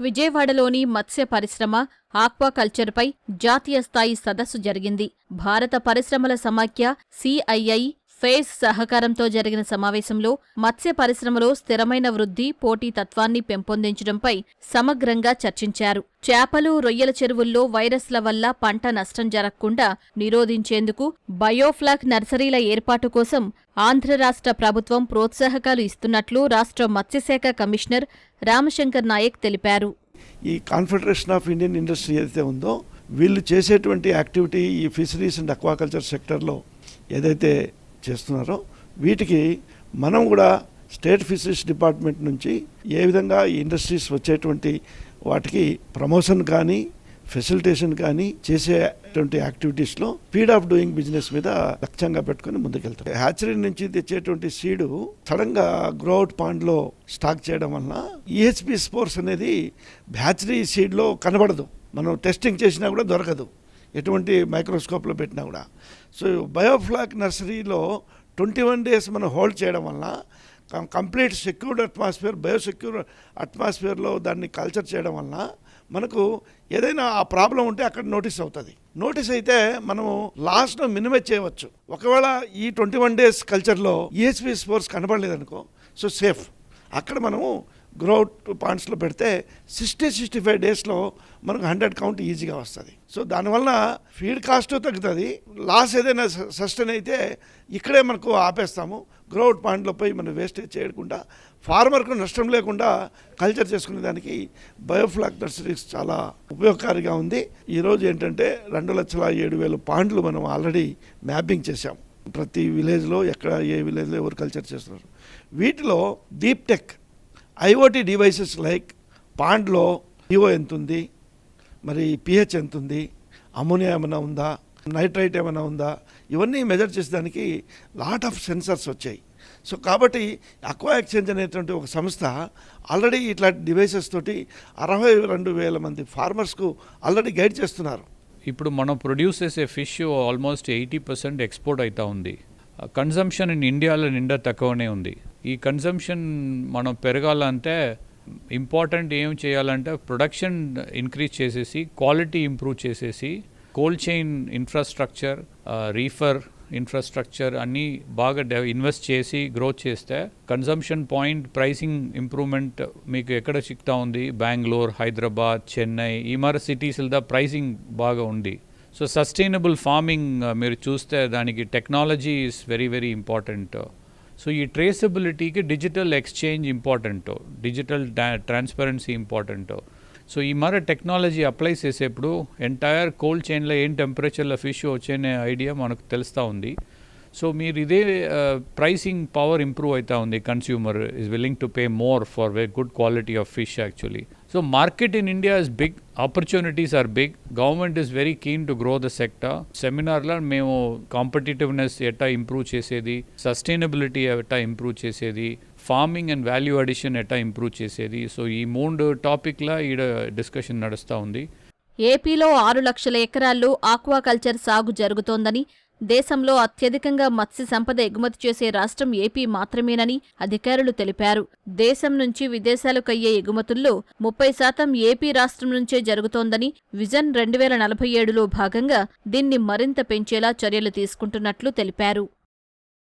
విజయవాడలోని మత్స్య పరిశ్రమ, ఆక్వాకల్చర్పై జాతీయ స్థాయి సదస్సు జరిగింది. భారత పరిశ్రమల సమాఖ్య సిఐఐ, ఫేజ్ సహకారంతో జరిగిన సమావేశంలో మత్స్య పరిశ్రమలో స్థిరమైన వృద్ధి, పోటీతత్వాన్ని పెంపొందించడంపై సమగ్రంగా చర్చించారు. చేపలు, రొయ్యల చెరువుల్లో వైరస్ల వల్ల పంట నష్టం జరగకుండా నిరోధించేందుకు బయోఫ్లాక్ నర్సరీల ఏర్పాటు కోసం ఆంధ్ర రాష్ట్ర ప్రభుత్వం ప్రోత్సాహకాలు ఇస్తున్నట్లు రాష్ట్ర మత్స్యశాఖ కమిషనర్ రామశంకర్ నాయక్ తెలిపారు. ఈ కాన్ఫెడరేషన్ ఆఫ్ ఇండియన్ ఇండస్ట్రీ ఏదైతే ఉందో వీళ్ళు చేసేటువంటి యాక్టివిటీ ఈ ఫిషరీస్ అండ్ అక్వాకల్చర్ సెక్టర్లో ఏదైతే చేస్తున్నారో వీటికి మనం కూడా స్టేట్ ఫిషరీస్ డిపార్ట్మెంట్ నుంచి ఏ విధంగా ఈ ఇండస్ట్రీస్ వచ్చేటువంటి వాటికి ప్రమోషన్ కానీ ఫెసిలిటేషన్ కానీ చేసేటువంటి యాక్టివిటీస్లో స్పీడ్ ఆఫ్ డూయింగ్ బిజినెస్ మీద లక్ష్యంగా పెట్టుకుని ముందుకెళ్తాం. హ్యాచరీ నుంచి తెచ్చేటువంటి సీడు సడన్గా గ్రోఅవుట్ పాండ్లో స్టాక్ చేయడం వలన ఈహెచ్పి స్పోర్స్ అనేది హ్యాచరీ సీడ్లో కనబడదు. మనం టెస్టింగ్ చేసినా కూడా దొరకదు, ఎటువంటి మైక్రోస్కోప్లో పెట్టినా కూడా. సో బయోఫ్లాక్ నర్సరీలో 21 days మనం హోల్డ్ చేయడం వలన కంప్లీట్ సెక్యూర్డ్ అట్మాస్ఫియర్, బయోసెక్యూర్ అట్మాస్ఫియర్లో దాన్ని కల్చర్ చేయడం వలన మనకు ఏదైనా ఆ ప్రాబ్లం ఉంటే అక్కడ నోటీస్ అవుతుంది. నోటీస్ అయితే మనము లాస్ను మినిమైజ్ చేయవచ్చు. ఒకవేళ ఈ 21 days కల్చర్లో ఈహెచ్పి స్పోర్స్ కనబడలేదనుకో, సో సేఫ్. అక్కడ మనము గ్రోత్ పాయింట్స్లో పెడితే 60-65 daysలో మనకు 100 count ఈజీగా వస్తుంది. సో దానివల్ల ఫీడ్ కాస్ట్ తగ్గుతుంది. లాస్ ఏదైనా సస్టైన్ అయితే ఇక్కడే మనకు ఆపేస్తాము. గ్రోత్ పాయింట్లో పోయి మనం వేస్టేజ్ చేయకుండా ఫార్మర్కు నష్టం లేకుండా కల్చర్ చేసుకునే దానికి బయోఫ్లాక్ నర్సరీస్ చాలా ఉపయోగకారిగా ఉంది. ఈరోజు ఏంటంటే 2,07,000 పాండ్లు మనం ఆల్రెడీ మ్యాపింగ్ చేశాం. ప్రతి విలేజ్లో ఎక్కడ ఏ విలేజ్లో ఎవరు కల్చర్ చేస్తున్నారు. వీటిలో deep tech IoT devices like పాండ్లో డిఓ ఎంత ఉంది, మరి పిహెచ్ ఎంత ఉంది, అమోనియా ఏమైనా ఉందా, నైట్రైట్ ఏమైనా ఉందా, ఇవన్నీ మెజర్ చేసేదానికి లాట్ ఆఫ్ సెన్సర్స్ వచ్చాయి. సో కాబట్టి అక్వా ఎక్స్చేంజ్ అనేటువంటి ఒక సంస్థ ఆల్రెడీ ఇట్లాంటి డివైసెస్ తోటి 62,000 మంది ఫార్మర్స్కు ఆల్రెడీ గైడ్ చేస్తున్నారు. ఇప్పుడు మనం ప్రొడ్యూస్ చేసే ఫిష్ ఆల్మోస్ట్ 80% ఎక్స్పోర్ట్ అవుతూ ఉంది. కన్జంప్షన్ ఇన్ ఇండియాలో నిండా తక్కువనే ఉంది. ఈ కన్జంప్షన్ మనం పెరగాలంటే ఇంపార్టెంట్ ఏం చేయాలంటే ప్రొడక్షన్ ఇంక్రీజ్ చేసేసి, క్వాలిటీ ఇంప్రూవ్ చేసేసి, cold chain infrastructure, refer infrastructure అన్నీ బాగా ఇన్వెస్ట్ చేసి గ్రోత్ చేస్తే కన్జంప్షన్ పాయింట్ ప్రైసింగ్ ఇంప్రూవ్మెంట్ మీకు ఎక్కడ చిక్తా ఉంది. బెంగళూరు, హైదరాబాద్, చెన్నై ఈ మరి సిటీస్లో ప్రైసింగ్ బాగా ఉంది. సో సస్టైనబుల్ ఫార్మింగ్ మీరు చూస్తే దానికి technology is very very important. So ఈ ట్రేసబిలిటీకి digital exchange important, digital transparency important. So ఈ మరి టెక్నాలజీ అప్లై చేసేప్పుడు ఎంటైర్ కోల్డ్ చైన్లో ఏం టెంపరేచర్లో ఫిష్ వచ్చే ఐడియా మనకు తెలుస్తూ ఉంది. సో మీరు ఇదే ప్రైసింగ్ పవర్ ఇంప్రూవ్ అవుతూ ఉంది. Consumer is willing to pay more for very good quality of fish actually. So market in India is big, opportunities are big. Government is very keen to grow the sector. సెమినార్లో మేము competitiveness ఎట్టా improve చేసేది, sustainability ఎట్టా improve చేసేది, farming and value addition ఎట్టా improve చేసేది. So ఈ 3 టాపిక్లా ఈడ డిస్కషన్ నడుస్తూ ఉంది. ఏపీలో 6 లక్షల ఎకరాల్లో ఆక్వాకల్చర్ సాగు జరుగుతోందని, దేశంలో అత్యధికంగా మత్స్య సంపద ఎగుమతి చేసే రాష్ట్రం ఏపీ మాత్రమేనని అధికారులు తెలిపారు. దేశం నుంచి విదేశాలకయ్యే ఎగుమతుల్లో 30% ఏపీ రాష్ట్రం నుంచే జరుగుతోందని, విజన్ 2047లో భాగంగా దీన్ని మరింత పెంచేలా చర్యలు తీసుకుంటున్నట్లు తెలిపారు.